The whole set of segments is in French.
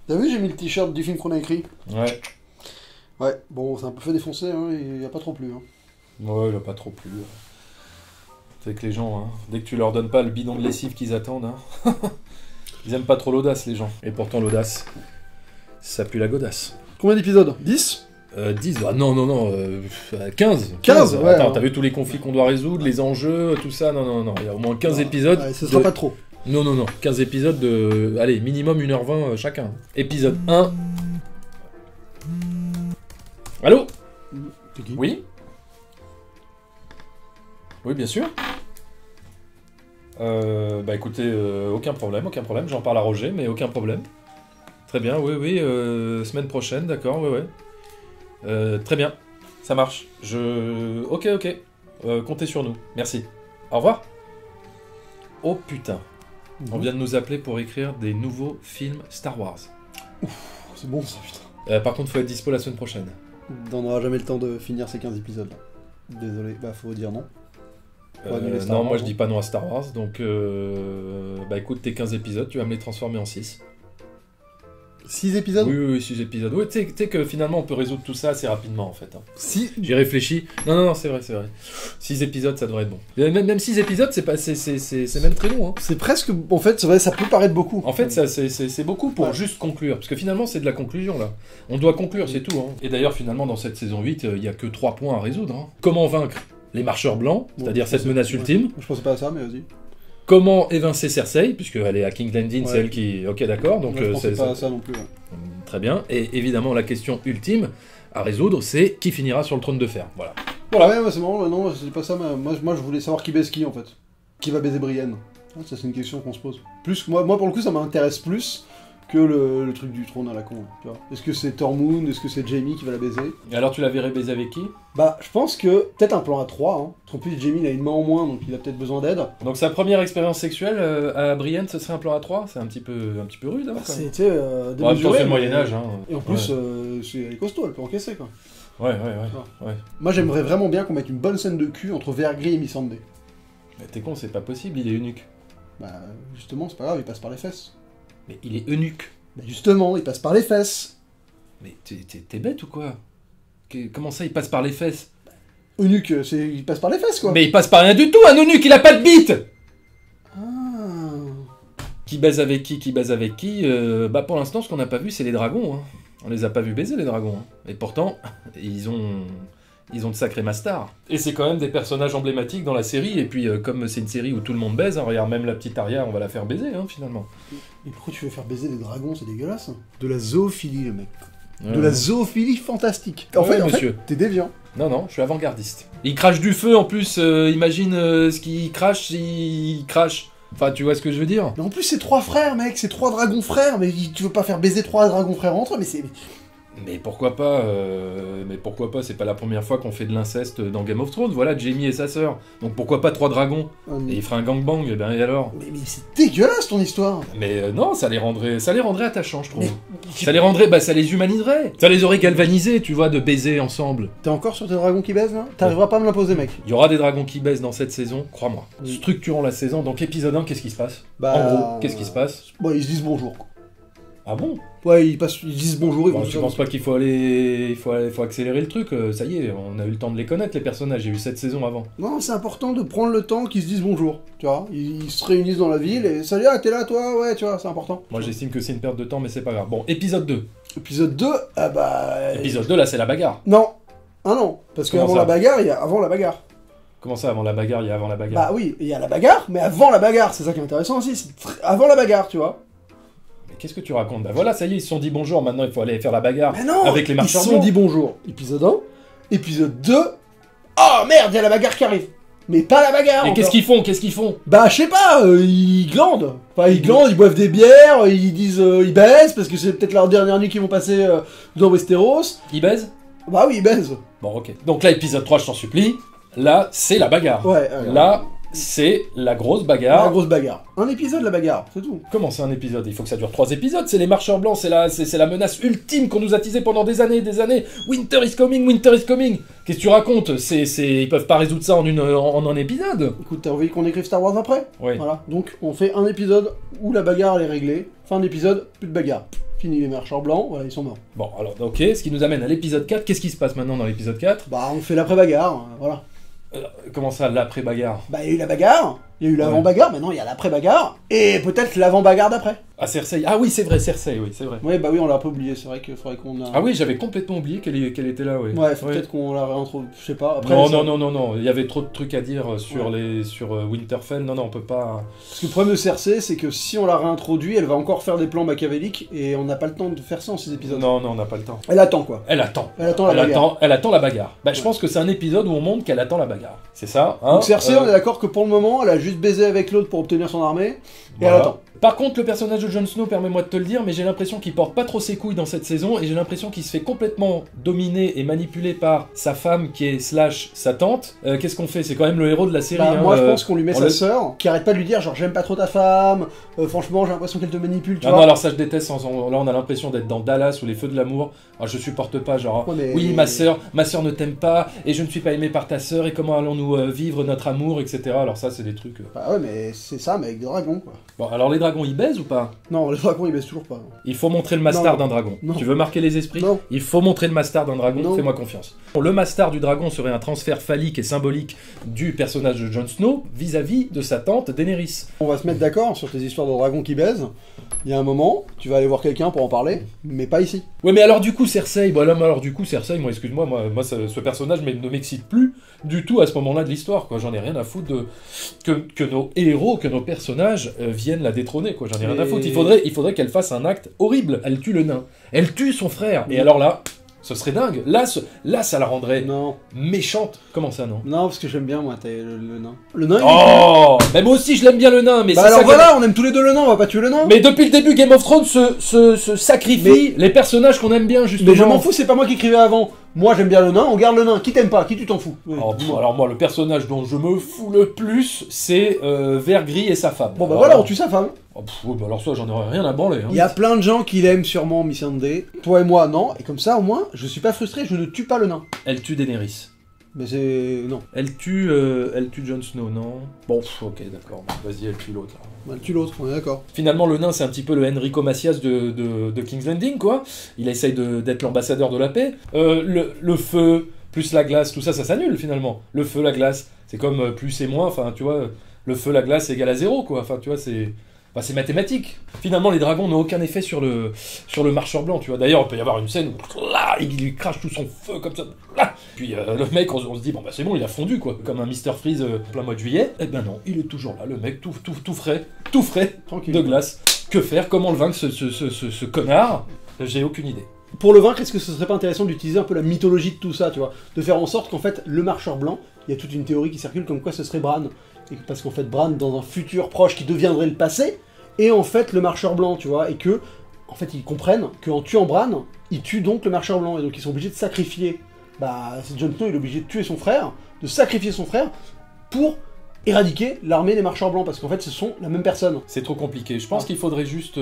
T'as vu, j'ai mis le t-shirt du film qu'on a écrit. Ouais. Ouais, bon, c'est un peu fait défoncer, hein, il y a pas trop plu. Hein. Ouais, il a pas trop plu. C'est que les gens, hein, dès que tu leur donnes pas le bidon de lessive qu'ils attendent, hein, ils aiment pas trop l'audace, les gens. Et pourtant, l'audace, ça pue la godasse. Combien d'épisodes? 10? 10, ah non, 15. 15, ouais. Attends, Ouais. t'as vu tous les conflits qu'on doit résoudre, les enjeux, tout ça? Non, il y a au moins 15 épisodes. Ouais, ce sera pas trop. Non, 15 épisodes de... Allez, minimum 1h20 chacun. Épisode 1. Allô? C'est qui? Oui? Oui, bien sûr. Bah écoutez, aucun problème, j'en parle à Roger, mais aucun problème. Très bien, oui, semaine prochaine, d'accord, ouais. Très bien, ça marche. Ok, comptez sur nous, merci. Au revoir. Oh putain, on vient de nous appeler pour écrire des nouveaux films Star Wars. C'est bon ça, putain. Par contre, faut être dispo la semaine prochaine. On n'aura jamais le temps de finir ces 15 épisodes là. Désolé, bah faut dire non. Faut annuler Star Non, Wars, moi je dis pas non à Star Wars, donc bah écoute, tes 15 épisodes, tu vas me les transformer en 6. 6 épisodes? Oui, 6 épisodes. Oui, tu sais que finalement on peut résoudre tout ça assez rapidement en fait. Hein. Si. J'y réfléchis. Non, c'est vrai. 6 épisodes, ça devrait être bon. Et même 6 épisodes, c'est même très long. Hein. C'est presque. En fait, c'est vrai, ça peut paraître beaucoup. En fait, c'est beaucoup pour juste conclure. Parce que finalement, c'est de la conclusion là. On doit conclure, c'est tout. Hein. Et d'ailleurs, finalement, dans cette saison 8, il n'y a que 3 points à résoudre. Hein. Comment vaincre les marcheurs blancs, c'est-à-dire cette menace ultime. Je pensais pas à ça, mais vas-y. Comment évincer Cersei, puisqu'elle est à King's Landing, Ouais. c'est elle qui... Ok, d'accord, donc... Moi, je pensais pas à ça non plus. Ouais. Très bien. Et évidemment, la question ultime à résoudre, c'est qui finira sur le trône de fer. Voilà. Ouais, c'est marrant, non, c'est pas ça. Moi, je voulais savoir qui baise qui en fait. Qui va baiser Brienne? Ah, ça, c'est une question qu'on se pose. Plus, moi, pour le coup, ça m'intéresse plus que le truc du trône à la con. Tu vois. Est-ce que c'est Tormund? Est-ce que c'est Jaime qui va la baiser? Et alors, tu la verrais baiser avec qui? Bah, je pense que peut-être un plan à 3. Hein. En plus, Jaime, il a une main en moins, donc il a peut-être besoin d'aide. Donc sa première expérience sexuelle à Brienne, ce serait un plan à 3. C'est un petit peu rude. Hein, quand C'est, même. tu sais, En même temps, démesuré, c'est le mais- Moyen-Âge. Hein. Et en plus, Ouais. elle est costaud, elle peut encaisser quoi. Ouais. Moi, j'aimerais vraiment bien qu'on mette une bonne scène de cul entre Vergris et Missandei. Mais t'es con, c'est pas possible, il est eunuque. Bah, justement, c'est pas grave, il passe par les fesses. Mais il est eunuque. Bah, justement, il passe par les fesses. Mais t'es bête ou quoi? Comment ça, il passe par les fesses? Eunuque, il passe par les fesses quoi. Mais il passe par rien du tout, un eunuque, il a pas de bite! Ah. Qui baise avec qui? Bah pour l'instant, ce qu'on n'a pas vu, c'est les dragons. Hein. On les a pas vus baiser, les dragons. Hein. Et pourtant, ils ont de sacrés masters. Et c'est quand même des personnages emblématiques dans la série. Et puis, comme c'est une série où tout le monde baise, hein, regarde, même la petite Arya, on va la faire baiser, hein, finalement. Mais pourquoi tu veux faire baiser des dragons? C'est dégueulasse. De la zoophilie, le mec. De Ouais. la zoophilie fantastique. Ouais, En fait, monsieur. t'es déviant. Non, je suis avant-gardiste. Il crache du feu, en plus, imagine ce qu'il crache, il crache. Enfin, tu vois ce que je veux dire? Mais en plus, c'est 3 frères, mec. C'est 3 dragons frères. Mais tu veux pas faire baiser 3 dragons frères entre eux? Mais c'est. Mais pourquoi pas c'est pas la première fois qu'on fait de l'inceste dans Game of Thrones, voilà, Jaime et sa sœur. Donc pourquoi pas 3 dragons? Ah, Et mais il ferait un gangbang, et ben et alors? mais c'est dégueulasse ton histoire. Mais non, ça les rendrait attachants, je trouve. Mais Ça les rendrait, ça les humaniserait. Ça les aurait galvanisés, tu vois, de baiser ensemble. t'es encore sur tes dragons qui baisent là? T'arriveras pas à me l'imposer, mec. Il y aura des dragons qui baissent dans cette saison, crois-moi. Oui. Structurons la saison, donc épisode 1, qu'est-ce qui se passe? Bah, En gros, qu'est-ce qui se passe? Bon, ils se disent bonjour. Quoi. Ah bon? Ouais, ils disent bonjour. Ils Bon, vont tu penses pas qu'il faut faut accélérer le truc? Ça y est, on a eu le temps de les connaître, les personnages. J'ai eu 7 saisons avant. Non, c'est important de prendre le temps qu'ils se disent bonjour. Tu vois, ils se réunissent dans la ville et salut, ah, t'es là toi? Ouais, tu vois, c'est important. Moi, j'estime que c'est une perte de temps, mais c'est pas grave. Bon, épisode 2. Épisode 2, ah bah. Épisode 2, là, c'est la bagarre. Non. Ah non, parce Comment qu'avant ça la bagarre, il y a avant la bagarre. Comment ça, avant la bagarre? Il y a avant la bagarre. Bah oui, il y a la bagarre, mais avant la bagarre, c'est ça qui est intéressant aussi, c'est avant la bagarre, tu vois. Mais qu'est-ce que tu racontes? Bah voilà, ça y est, ils se sont dit bonjour, maintenant il faut aller faire la bagarre. Mais non, avec les ils marcheurs se sont blancs. dit bonjour. Épisode 1, épisode 2, oh merde, il y a la bagarre qui arrive. Mais pas la bagarre. Et encore. qu'est-ce qu'ils font? Bah je sais pas, ils glandent. Enfin ils glandent, ils boivent des bières, ils disent ils baisent parce que c'est peut-être leur dernière nuit qu'ils vont passer dans Westeros. Ils baisent? Bah oui ils baisent. Bon, ok. Donc là, épisode 3, je t'en supplie. Là, c'est la bagarre. Ouais. Là, c'est la grosse la bagarre. grosse bagarre. Un épisode la bagarre, c'est tout. Comment c'est un épisode? Il faut que ça dure 3 épisodes. C'est les marcheurs blancs, c'est la menace ultime qu'on nous a teasé pendant des années et des années. Winter is coming, winter is coming. Qu'est-ce que tu racontes? Ils peuvent pas résoudre ça en un épisode. Écoute, t'as envie qu'on écrive Star Wars après? Oui. Voilà. Donc on fait un épisode où la bagarre elle est réglée. Fin d'épisode, plus de bagarre. fini les marcheurs blancs, voilà, ils sont morts. Bon, alors, ok, ce qui nous amène à l'épisode 4. Qu'est-ce qui se passe maintenant dans l'épisode 4? Bah, on fait l'après-bagarre, voilà. Comment ça, l'après-bagarre? Bah, il y a eu la bagarre, il y a eu l'avant-bagarre, maintenant il y a l'après-bagarre, et peut-être l'avant-bagarre d'après. Ah, Cersei. Ah oui, c'est vrai, Cersei, oui, c'est vrai. Ouais, bah oui, on l'a un peu oublié, c'est vrai qu'il faudrait qu'on a... Ah oui, j'avais complètement oublié qu'elle était là, oui. Ouais, faut peut-être qu'on la réintroduise, je sais pas. Après, Non, il y avait trop de trucs à dire sur Winterfell. Non, on peut pas... Parce que le problème de Cersei, c'est que si on la réintroduit, elle va encore faire des plans machiavéliques, et on n'a pas le temps de faire ça en ces épisodes. Non, on n'a pas le temps. Elle attend, quoi. Elle attend Elle attend la bagarre. Bah, je pense que c'est un épisode où on montre qu'elle attend la bagarre. C'est ça, hein. Donc Cersei, on est d'accord que pour le moment, elle a juste baisé avec l'autre pour obtenir son armée, et voilà. elle attend. Par contre, le personnage de Jon Snow, permets-moi de te le dire, mais j'ai l'impression qu'il porte pas trop ses couilles dans cette saison, et j'ai l'impression qu'il se fait complètement dominer et manipuler par sa femme qui est / sa tante. Qu'est-ce qu'on fait? C'est quand même le héros de la série. Bah, hein, moi, je pense qu'on lui met sa le- sœur, qui arrête pas de lui dire genre j'aime pas trop ta femme, franchement j'ai l'impression qu'elle te manipule, tu Ah vois. non, alors ça je déteste, là on a l'impression d'être dans Dallas ou les feux de l'amour. Alors, je supporte pas, genre, Ouais, mais- oui, ma sœur ne t'aime pas, et je ne suis pas aimé par ta sœur, et comment allons-nous vivre notre amour, etc. Alors ça, c'est des trucs... Bah ouais, mais c'est ça, mais avec des dragons, quoi. Bon, alors les dragons, ils baisent ou pas? Non, les dragons, ils baissent toujours pas. Il faut montrer le mastard Non. d'un dragon. Non. Tu veux marquer les esprits? Non. Il faut montrer le mastard d'un dragon, Non. fais-moi confiance. Le mastard du dragon serait un transfert phallique et symbolique du personnage de Jon Snow vis-à-vis de sa tante Daenerys. On va se mettre d'accord sur tes histoires de dragons qui baisent. Il y a un moment, tu vas aller voir quelqu'un pour en parler, mais pas ici. Ouais, mais alors du coup, Cersei, moi, excuse-moi, moi ce personnage ne m'excite plus du tout à ce moment-là de l'histoire, quoi. J'en ai rien à foutre que nos héros, que nos personnages viennent la détrôner, quoi. J'en ai rien à foutre. Il faudrait qu'elle fasse un acte horrible. Elle tue le nain. Elle tue son frère. Et alors là, ce serait dingue. Là, ça la rendrait Non. méchante. Comment ça, non? Non, parce que j'aime bien, moi, le nain. Le nain, il est Oh, mais moi aussi, je l'aime bien le nain, mais bah c'est alors ça voilà, on aime tous les deux le nain, on va pas tuer le nain. Mais depuis le début, Game of Thrones se sacrifie les personnages qu'on aime bien, justement. Mais je m'en fous, c'est pas moi qui écrivais avant. Moi j'aime bien le nain, on garde le nain. Qui t'aime pas? Qui tu t'en fous? Oh, alors moi, le personnage dont je me fous le plus, c'est Vergris et sa femme. Bon bah voilà, on tue sa femme. Oh, ouais, bah alors ça, j'en aurais rien à branler. Hein. Il y a plein de gens qui l'aiment sûrement, Missandei. Toi et moi, non. Et comme ça, au moins, je suis pas frustré, je ne tue pas le nain. Elle tue Daenerys. Mais c'est... non. Elle tue Jon Snow, non? Bon, ok, d'accord. Vas-y, elle tue l'autre. Elle tue l'autre, on est d'accord. Finalement, le nain, c'est un petit peu le Enrico Macias de King's Landing, quoi. Il essaye d'être l'ambassadeur de la paix. Le feu, plus la glace, tout ça, ça s'annule, finalement. Le feu, la glace, c'est comme plus et moins, enfin, tu vois, le feu, la glace égale à 0, quoi. Enfin, tu vois, c'est mathématique. Finalement, les dragons n'ont aucun effet sur le marcheur blanc, tu vois. D'ailleurs, il peut y avoir une scène où là, il lui crache tout son feu comme ça. Là. Puis le mec, on se dit, bon, bah c'est bon, il a fondu, quoi. Comme un Mr. Freeze plein mois de juillet. Eh ben non, il est toujours là, le mec, tout frais, Tranquille. de glace. Que faire? Comment le vaincre, ce connard? J'ai aucune idée. Pour le vaincre, est-ce que ce serait pas intéressant d'utiliser un peu la mythologie de tout ça, tu vois? De faire en sorte qu'en fait, le marcheur blanc, il y a toute une théorie qui circule comme quoi ce serait Bran. Et parce qu'en fait, Bran, dans un futur proche qui deviendrait le passé, est en fait le marcheur blanc, tu vois? Et que, en fait, ils comprennent qu'en tuant Bran, ils tuent donc le marcheur blanc. Et donc ils sont obligés de sacrifier. Bah, c'est Jon Snow, il est obligé de tuer son frère, de sacrifier son frère, pour éradiquer l'armée des marcheurs blancs, parce qu'en fait, ce sont la même personne. C'est trop compliqué. Je pense qu'il faudrait juste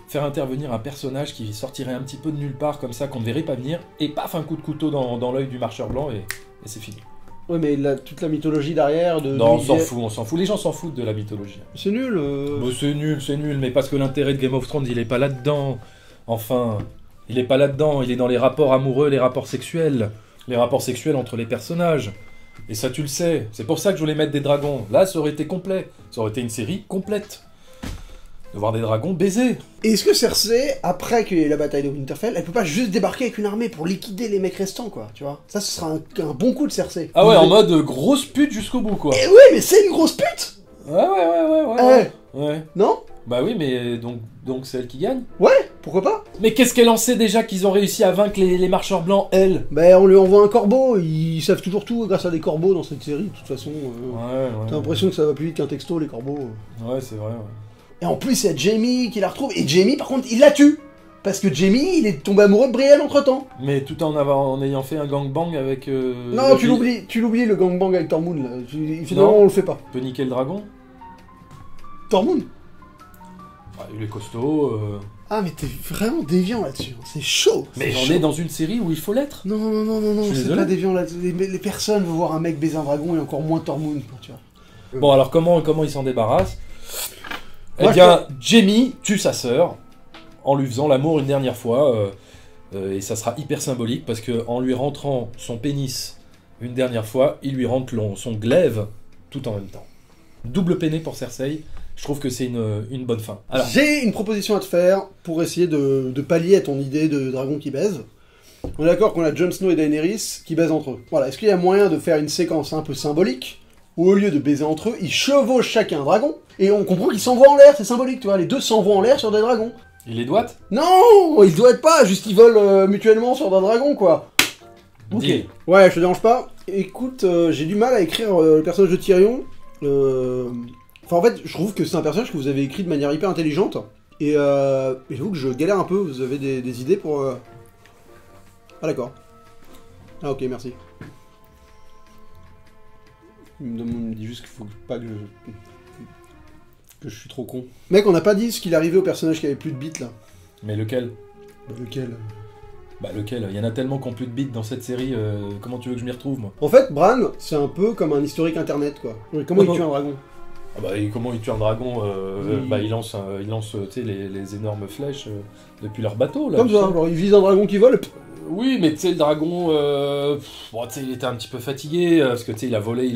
faire intervenir un personnage qui sortirait un petit peu de nulle part, comme ça, qu'on ne verrait pas venir, et paf, un coup de couteau dans l'œil du marcheur blanc, et c'est fini. Ouais, mais toute la mythologie derrière de... Non, on s'en fout. Les gens s'en foutent de la mythologie. C'est nul. Bah, c'est nul, mais parce que l'intérêt de Game of Thrones, il est pas là-dedans. Enfin, il est pas là-dedans, il est dans les rapports amoureux, les rapports sexuels entre les personnages. Et ça, tu le sais. C'est pour ça que je voulais mettre des dragons. Là, ça aurait été complet. Ça aurait été une série complète. De voir des dragons baiser. Et est-ce que Cersei, après qu'il y ait la bataille de Winterfell, elle peut pas juste débarquer avec une armée pour liquider les mecs restants, quoi, tu vois? Ça, ce sera un bon coup de Cersei. Ah ouais, en mode grosse pute jusqu'au bout, quoi. Eh ouais, mais c'est une grosse pute! Ouais. Ouais. Non? Bah oui, mais donc c'est elle qui gagne. Ouais, pourquoi pas? Mais qu'est-ce qu'elle en sait déjà qu'ils ont réussi à vaincre les marcheurs blancs, elle? Ben, on lui envoie un corbeau, ils savent toujours tout grâce à des corbeaux dans cette série, de toute façon. Ouais. T'as l'impression que ça va plus vite qu'un texto, les corbeaux. Ouais, c'est vrai, ouais. Et en plus, il y a Jaime qui la retrouve, et Jaime, par contre, il la tue! Parce que Jaime, il est tombé amoureux de Brienne entre-temps. Mais tout en ayant fait un gangbang avec... Non, tu l'oublies, le gangbang avec Tormund, là. Finalement, on le fait pas. Peut niquer le dragon. Tormund? Ah, il est costaud... Ah, mais t'es vraiment déviant là-dessus, c'est chaud! Mais c'est on chaud. est dans une série où il faut l'être. Non, suis c'est désolé. pas déviant là. Les personnes veulent voir un mec baiser un dragon et encore moins Tormund, tu vois. Bon, alors comment il s'en débarrasse? Eh Moi, bien, Jaime tue sa sœur. en lui faisant l'amour une dernière fois. Et ça sera hyper symbolique parce que en lui rentrant son pénis une dernière fois, il lui rentre son glaive tout en même temps. Double peiné pour Cersei, je trouve que c'est une bonne fin. Alors, j'ai une proposition à te faire pour essayer de pallier à ton idée de dragon qui baise. On est d'accord qu'on a Jon Snow et Daenerys qui baisent entre eux. Voilà, est-ce qu'il y a moyen de faire une séquence un peu symbolique où au lieu de baiser entre eux, ils chevauchent chacun un dragon et on comprend qu'ils s'envoient en l'air, c'est symbolique, tu vois, les deux s'envoient en l'air sur des dragons. il les doit. Non, ils doivent pas, juste ils volent mutuellement sur un dragon, quoi. Ok. Deal. Ouais, je te dérange pas. Écoute, j'ai du mal à écrire le personnage de Tyrion. Enfin, en fait, je trouve que c'est un personnage que vous avez écrit de manière hyper intelligente. Et j'avoue que je galère un peu. Vous avez des idées pour... Ah, d'accord. Ah, ok, merci. Il me dit juste qu'il faut pas que je suis trop con. Mec, on n'a pas dit ce qu'il arrivait au personnage qui avait plus de bits, là. Mais lequel? Bah, lequel? Bah lequel? Il y en a tellement qui ont plus de bits dans cette série, comment tu veux que je m'y retrouve, moi? En fait, Bran, c'est un peu comme un historique internet, quoi. Comment il tue un dragon? Ah bah, et comment il tue un dragon? Oui. Bah il lance tu sais, les énormes flèches depuis leur bateau, là. Comme tu ça, sais. genre il vise un dragon qui vole, Oui, mais tu sais, le dragon, bon, tu sais, il était un petit peu fatigué, parce que tu sais, il a volé. Tu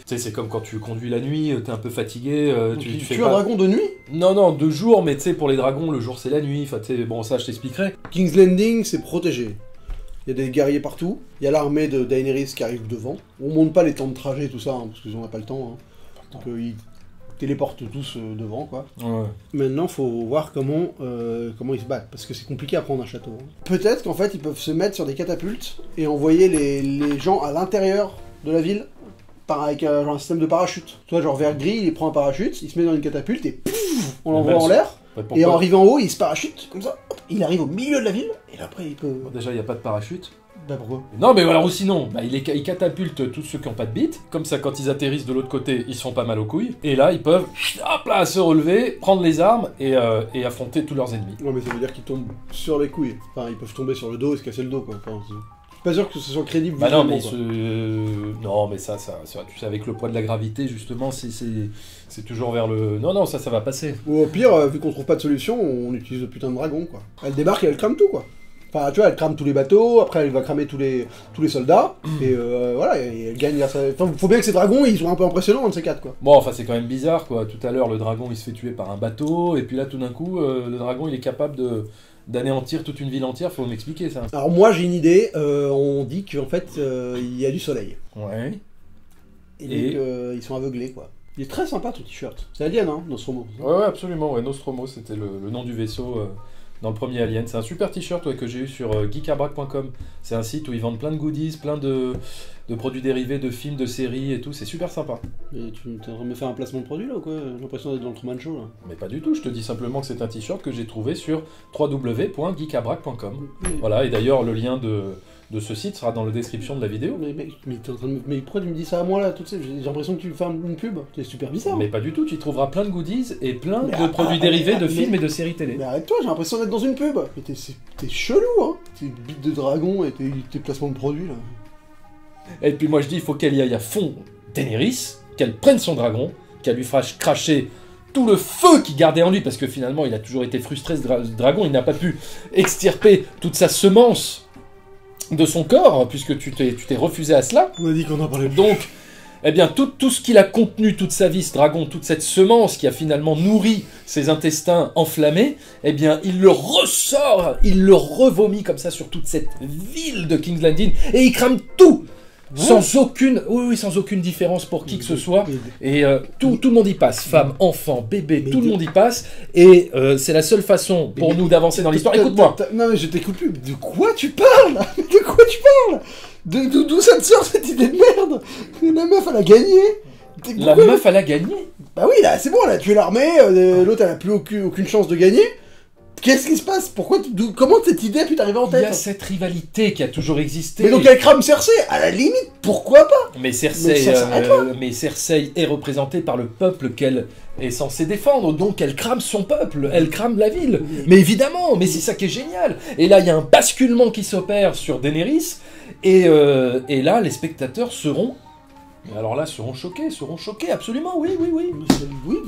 sais, c'est comme quand tu conduis la nuit, t'es un peu fatigué, tu fais tue un dragon de nuit? Non, de jour, mais tu sais, pour les dragons, le jour c'est la nuit, enfin, tu sais, bon, ça je t'expliquerai. King's Landing, c'est protégé. Il y a des guerriers partout, il y a l'armée de Daenerys qui arrive devant. On monte pas les temps de trajet, tout ça, hein, parce qu'ils n'ont pas le temps. Hein. Donc ils téléportent tous devant, quoi. Ouais. Maintenant, faut voir comment ils se battent, parce que c'est compliqué à prendre un château. Hein. Peut-être qu'en fait, ils peuvent se mettre sur des catapultes et envoyer les gens à l'intérieur de la ville avec genre un système de parachute. Tu vois, genre Vergris, il prend un parachute, il se met dans une catapulte et pouf, on l'envoie en l'air. Et en arrivant en haut, il se parachute, comme ça, hop, il arrive au milieu de la ville, et là après il peut... Bon, déjà, il n'y a pas de parachute. Bah pourquoi? Non, mais alors, ou sinon, bah, il catapulte tous ceux qui n'ont pas de bite. Comme ça, quand ils atterrissent de l'autre côté, ils se font pas mal aux couilles. Et là, ils peuvent, hop là, se relever, prendre les armes et affronter tous leurs ennemis. Non mais ça veut dire qu'ils tombent sur les couilles. Enfin, ils peuvent tomber sur le dos et se casser le dos, quoi. Enfin, je suis pas sûr que ce soit crédible. Bah non, mais visuellement, non, mais ça, tu sais, avec le poids de la gravité, justement, c'est toujours vers le... Non, ça va passer. Ou au pire, vu qu'on trouve pas de solution, on utilise le putain de dragon, quoi. Elle débarque et elle crame tout, quoi. Enfin, tu vois, elle crame tous les bateaux, après elle va cramer tous les soldats, et voilà, et elle gagne grâce à... Enfin, faut bien que ces dragons, ils soient un peu impressionnants, un de ces quatre, quoi. Bon, enfin, c'est quand même bizarre, quoi. Tout à l'heure, le dragon, il se fait tuer par un bateau, et puis là, tout d'un coup, le dragon, il est capable d'anéantir toute une ville entière. Faut m'expliquer, ça. Alors moi, j'ai une idée, on dit qu'en fait, il y a du soleil. Ouais. Et donc, ils sont aveuglés, quoi. Il est très sympa, ton t-shirt. C'est Alien, hein, Nostromo. Ouais, absolument, ouais. Nostromo, c'était le nom du vaisseau... dans le premier Alien. C'est un super t-shirt que j'ai eu sur geekabrac.com. C'est un site où ils vendent plein de goodies, plein de produits dérivés, de films, de séries et tout. C'est super sympa. Et tu es en train de me faire un placement de produit là ou quoi? J'ai l'impression d'être dans le Truman Show là. Mais pas du tout, je te dis simplement que c'est un t-shirt que j'ai trouvé sur www.geekabrac.com. Voilà, et d'ailleurs le lien de ce site sera dans la description de la vidéo. Mais pourquoi tu me dis ça à moi là? J'ai l'impression que tu fais une pub. C'est super bizarre. Mais pas du tout, tu y trouveras plein de goodies et plein de produits dérivés de films et de séries télé. Mais arrête-toi, j'ai l'impression d'être dans une pub. Mais t'es chelou, hein. Tes bites de dragon et tes placements de produits là. Et puis moi je dis, il faut qu'elle y aille à fond Daenerys, qu'elle prenne son dragon, qu'elle lui fasse cracher tout le feu qu'il gardait en lui, parce que finalement il a toujours été frustré ce dragon, il n'a pas pu extirper toute sa semence de son corps, puisque tu t'es refusé à cela. On a dit qu'on en parlait plus. Donc, eh bien, tout ce qu'il a contenu toute sa vie, ce dragon, toute cette semence qui a finalement nourri ses intestins enflammés, eh bien, il le ressort, il le revomit comme ça sur toute cette ville de King's Landing, et il crame tout. Sans aucune différence pour qui que ce soit. Et tout le monde y passe. Femmes, enfants, bébés, tout le monde y passe. Et c'est la seule façon pour nous d'avancer dans l'histoire. Écoute-moi. Non mais je t'écoute plus. De quoi tu parles? De quoi tu parles? D'où ça te sort cette idée de merde? La meuf elle a gagné. La meuf elle a gagné? Bah oui là c'est bon, elle a tué l'armée. L'autre elle a plus aucune chance de gagner. Qu'est-ce qui se passe? Comment cette idée a pu t'arriver en tête? Il y a cette rivalité qui a toujours existé. Mais donc elle crame Cersei, à la limite, pourquoi pas? Mais Cersei est représentée par le peuple qu'elle est censée défendre, donc elle crame son peuple, elle crame la ville. Mais évidemment, mais c'est ça qui est génial. Et là, il y a un basculement qui s'opère sur Daenerys, et là, les spectateurs seront choqués, absolument, oui.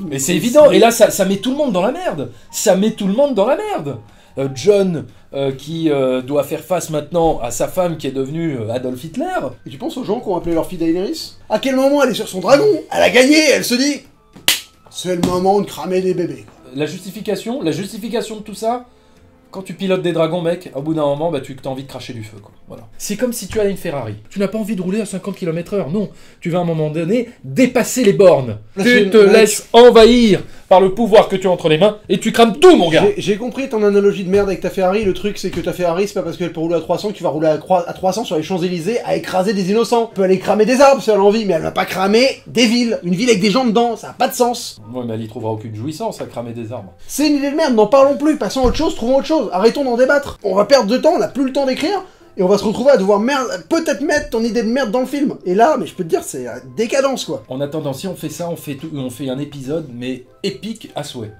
Mais c'est évident, et là, ça met tout le monde dans la merde. Ça met tout le monde dans la merde. John qui doit faire face maintenant à sa femme qui est devenue Adolf Hitler. Et tu penses aux gens qui ont appelé leur fille Daenerys? À quel moment elle est sur son dragon? Elle a gagné, elle se dit... C'est le moment de cramer des bébés. La justification de tout ça, quand tu pilotes des dragons, mec, au bout d'un moment, bah, tu as envie de cracher du feu, quoi. Voilà. C'est comme si tu as une Ferrari. Tu n'as pas envie de rouler à 50 km/h, non. Tu vas à un moment donné dépasser les bornes. Là, Tu te laisses envahir par le pouvoir que tu as entre les mains et tu crames tout, mon gars. J'ai compris ton analogie de merde avec ta Ferrari. Le truc, c'est que ta Ferrari, c'est pas parce qu'elle peut rouler à 300 que tu vas rouler à 300 sur les Champs-Élysées à écraser des innocents. Tu peux aller cramer des arbres si elle a envie, mais elle va pas cramer des villes. Une ville avec des gens dedans, ça a pas de sens. Ouais, mais elle y trouvera aucune jouissance à cramer des arbres. C'est une idée de merde, n'en parlons plus. Passons à autre chose, trouvons autre chose. Arrêtons d'en débattre. On va perdre de temps, on a plus le temps d'écrire. Et on va se retrouver à devoir peut-être mettre ton idée de merde dans le film. Et là, mais je peux te dire, c'est la décadence, quoi. En attendant, si on fait ça, on fait un épisode, mais épique à souhait.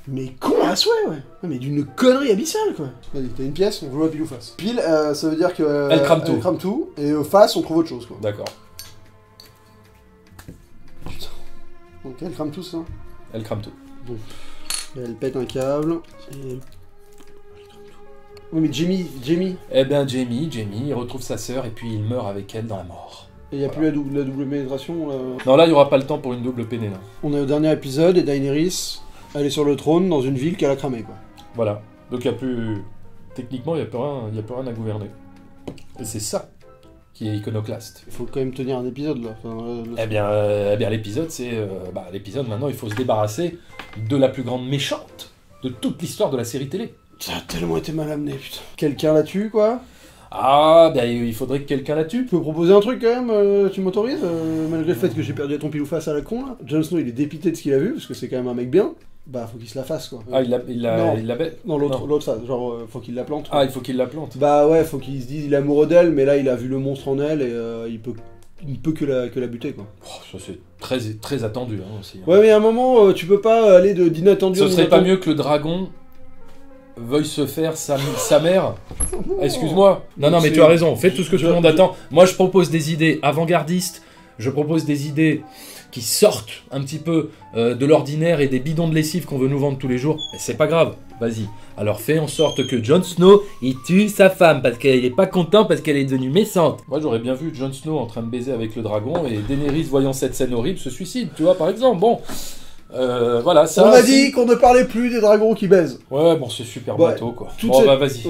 Mais con à souhait, ouais. Non, mais d'une connerie abyssale, quoi. Vas-y, t'as une pièce, on joue à pile ou face. Pile, ça veut dire que... Elle crame tout. Elle crame tout. Et face, on trouve autre chose, quoi. D'accord. Putain. Donc elle crame tout, ça. Elle crame tout. Bon. Elle pète un câble. Et... Oui, mais Jamie... Eh bien, Jamie, il retrouve sa sœur et puis il meurt avec elle dans la mort. Et y a plus la double pénétration, là. Non, là, il n'y aura pas le temps pour une double péné, là. On est au dernier épisode, et Daenerys, elle est sur le trône dans une ville qu'elle a cramée, quoi. Voilà. Donc, il n'y a plus... Techniquement, il n'y a plus rien à gouverner. Et c'est ça qui est iconoclaste. Il faut quand même tenir un épisode, là. Enfin, Eh bien, l'épisode, c'est... l'épisode, maintenant, il faut se débarrasser de la plus grande méchante de toute l'histoire de la série télé. Ça a tellement été mal amené, putain. Quelqu'un la tue, quoi. Ah, ben il faudrait que quelqu'un la tue. Je peux proposer un truc quand même, tu m'autorises malgré le fait que j'ai perdu à ton pile ou face à la con là. Jon Snow il est dépité de ce qu'il a vu, parce que c'est quand même un mec bien. Bah faut qu'il se la fasse quoi. Ah, il la bête. Non, l'autre face, genre faut qu'il la plante. Ah, il faut qu'il la plante. Bah ouais, faut qu'il se dise il est amoureux d'elle, mais là il a vu le monstre en elle et il peut que la buter quoi. Oh, ça c'est très, très attendu hein, aussi. Ouais mais à un moment tu peux pas aller d'inattendu Ce serait pas mieux que le dragon veuille se faire sa mère. Excuse-moi. Non, mais tu as raison. Fais tout ce que tout le monde attend. Moi, je propose des idées avant-gardistes. Je propose des idées qui sortent un petit peu de l'ordinaire et des bidons de lessive qu'on veut nous vendre tous les jours. Mais c'est pas grave. Vas-y. Alors fais en sorte que Jon Snow, il tue sa femme parce qu'elle est pas content parce qu'elle est devenue méchante. Moi, j'aurais bien vu Jon Snow en train de baiser avec le dragon et Daenerys, voyant cette scène horrible, se suicide. Tu vois, par exemple. Bon. Voilà, ça. On a dit qu'on ne parlait plus des dragons qui baisent. Ouais, bon, c'est super bateau, quoi. Bon, bah, vas-y.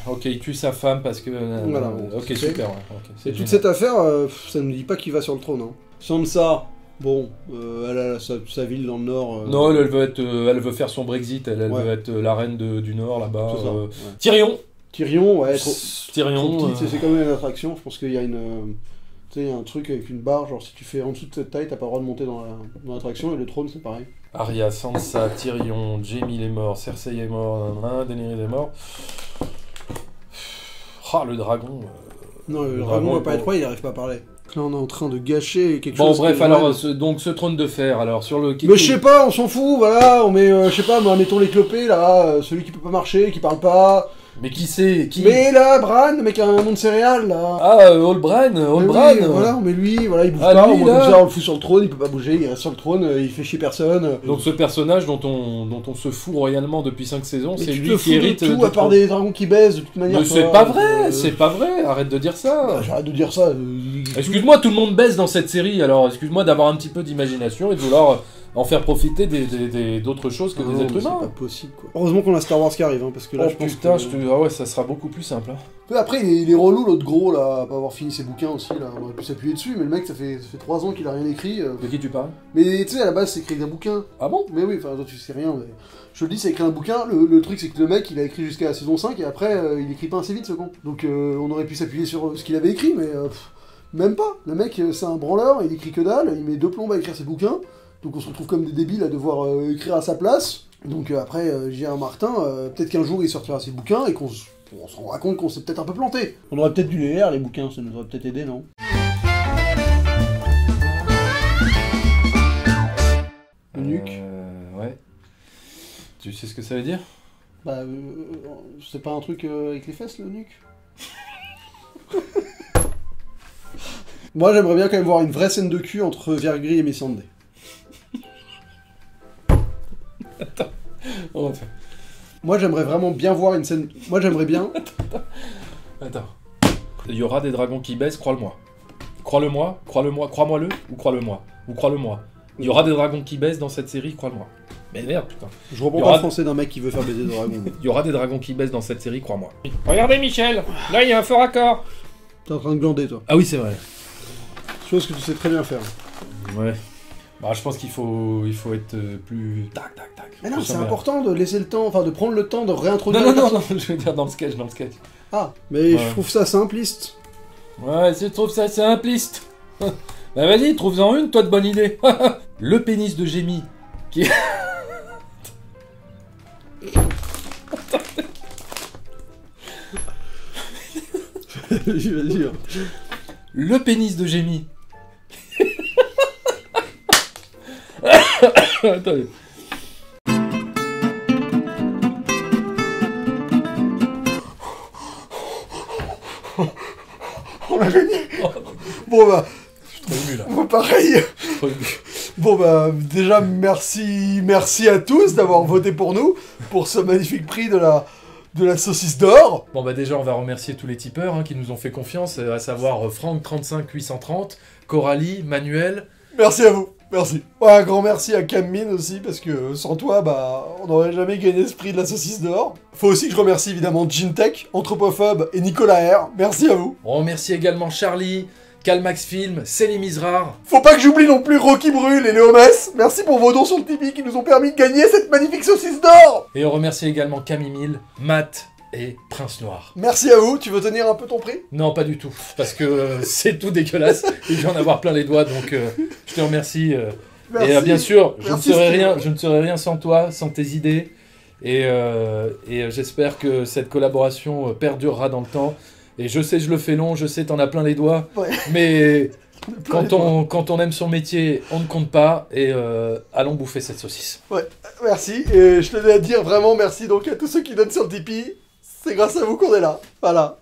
Ok, il tue sa femme parce que... Voilà, ok, super, ouais. Okay, et toute cette affaire, ça ne nous dit pas qui va sur le trône. Hein. Sansa, bon, elle a sa ville dans le nord. Non, elle veut faire son Brexit, elle veut être la reine du nord, là-bas. Tyrion, ouais, Tyrion, trop petit, c'est quand même une attraction. Je pense qu'il y a tu sais, un truc avec une barre, genre si tu fais en dessous de cette taille, t'as pas le droit de monter dans l'attraction, et le trône c'est pareil. Arya, Sansa, Tyrion, Jaime est mort, Cersei est mort, Daenerys est mort. Ah, le dragon. Non, le dragon va pas être roi, il arrive pas à parler. Là, on est en train de gâcher quelque chose. Bon, bref, alors, donc ce trône de fer, alors, sur le... Mais je sais pas, on s'en fout, voilà, on met, je sais pas, mettons les clopés, là, celui qui peut pas marcher, qui parle pas... Mais qui c'est qui... Mais là, Bran, le mec a un nom de céréales, là. Ah, Olbran. Voilà, on met lui, voilà, il bouge pas, lui, comme ça, on le fout sur le trône, il peut pas bouger, il reste sur le trône, il fait chier personne. Donc ce personnage dont on se fout royalement depuis 5 saisons, c'est lui qui hérite tout, à part des dragons qui baissent, de toute manière. Mais c'est pas vrai, c'est pas vrai, arrête de dire ça. Bah, j'arrête de dire ça. Excuse-moi, tout le monde baisse dans cette série, alors excuse-moi d'avoir un petit peu d'imagination et de vouloir... en faire profiter d'autres choses que des êtres humains. C'est pas possible, quoi. Heureusement qu'on a Star Wars qui arrive, hein, parce que là, je pense que... Ah ouais, ça sera beaucoup plus simple. Hein. Après, il est relou, l'autre gros, là, à pas avoir fini ses bouquins aussi, là. On aurait pu s'appuyer dessus, mais le mec, ça fait 3 ans qu'il a rien écrit. De qui tu parles? Mais tu sais, à la base, c'est écrit un bouquin. Ah bon? Mais oui, enfin, toi, tu sais rien, mais... Je te le dis, c'est écrit un bouquin, le truc, c'est que le mec, il a écrit jusqu'à la saison 5, et après, il écrit pas assez vite, ce con. Donc, on aurait pu s'appuyer sur ce qu'il avait écrit, mais... même pas. Le mec, c'est un branleur, il écrit que dalle, il met 2 plombes à écrire ses bouquins. Donc on se retrouve comme des débiles à devoir écrire à sa place. Donc après, J.R. Martin, peut-être qu'un jour il sortira ses bouquins et qu'on se rendra compte qu'on s'est peut-être un peu planté. On aurait peut-être dû les lire, les bouquins, ça nous aurait peut-être aidé, non? Le nuque. Ouais. Tu sais ce que ça veut dire? Bah, c'est pas un truc avec les fesses, le nuque? Moi, j'aimerais bien quand même voir une vraie scène de cul entre Vergris et Missandei. Attends. Moi, j'aimerais vraiment bien voir une scène... Moi, j'aimerais bien... Attends. Il y aura des dragons qui baissent, crois-le-moi. Crois-le-moi, crois-moi-le, ou crois-le-moi. Ou crois-le-moi. Il y aura des dragons qui baissent dans cette série, crois-le-moi. Mais merde, putain. Je reprends pas le français d'un mec qui veut faire baiser des dragons. Il y aura des dragons qui baissent dans cette série, crois-moi. Regardez Michel, là il y a un fort accord. T'es en train de glander, toi. Ah oui, c'est vrai. Chose que tu sais très bien faire. Ouais. Bah, je pense qu'il faut être plus... Tac, tac, tac. Mais non, c'est important de laisser le temps, enfin de prendre le temps de réintroduire... Non, je veux dire dans le sketch. Ah, mais Ouais. je trouve ça simpliste. Ouais, si tu trouves ça simpliste. Bah vas-y, trouve-en une, toi, de bonne idée. Le pénis de Jamie, qui... Vas-y. Le pénis de Jamie. Attendez. On a gagné. Bon bah, Je suis trop ému, là. pareil. Je suis trop ému. Bon bah, déjà merci à tous d'avoir voté pour nous, pour ce magnifique prix de la saucisse d'or. Bon bah déjà on va remercier tous les tipeurs hein, qui nous ont fait confiance, à savoir Franck 35 830, Coralie, Manuel. Merci à vous, merci. Ouais, un grand merci à Cammin aussi, parce que sans toi, bah, on n'aurait jamais gagné ce prix de la saucisse d'or. Faut aussi que je remercie évidemment Gintech, Anthropophobe et Nicolas R. Merci à vous. On remercie également Charlie, Calmax Film, Céline Misrar. Faut pas que j'oublie non plus Rocky Brûle et Léo Mess. Merci pour vos dons sur le Tipeee qui nous ont permis de gagner cette magnifique saucisse d'or. Et on remercie également Camille Mille, Matt et Prince Noir. Merci à vous, tu veux tenir un peu ton prix? Non, pas du tout, parce que c'est tout dégueulasse et je vais en avoir plein les doigts, donc je te remercie. Merci. Et bien sûr, je Merci, ne serais Steve. rien, je ne serais rien sans toi, sans tes idées. Et j'espère que cette collaboration perdurera dans le temps. Et je sais, je le fais long, je sais, t'en as plein les doigts. Ouais. Mais quand on aime son métier, on ne compte pas. Et allons bouffer cette saucisse. Ouais, merci. Et je tenais à dire vraiment merci donc à tous ceux qui donnent sur le Tipeee. C'est grâce à vous qu'on est là. Voilà.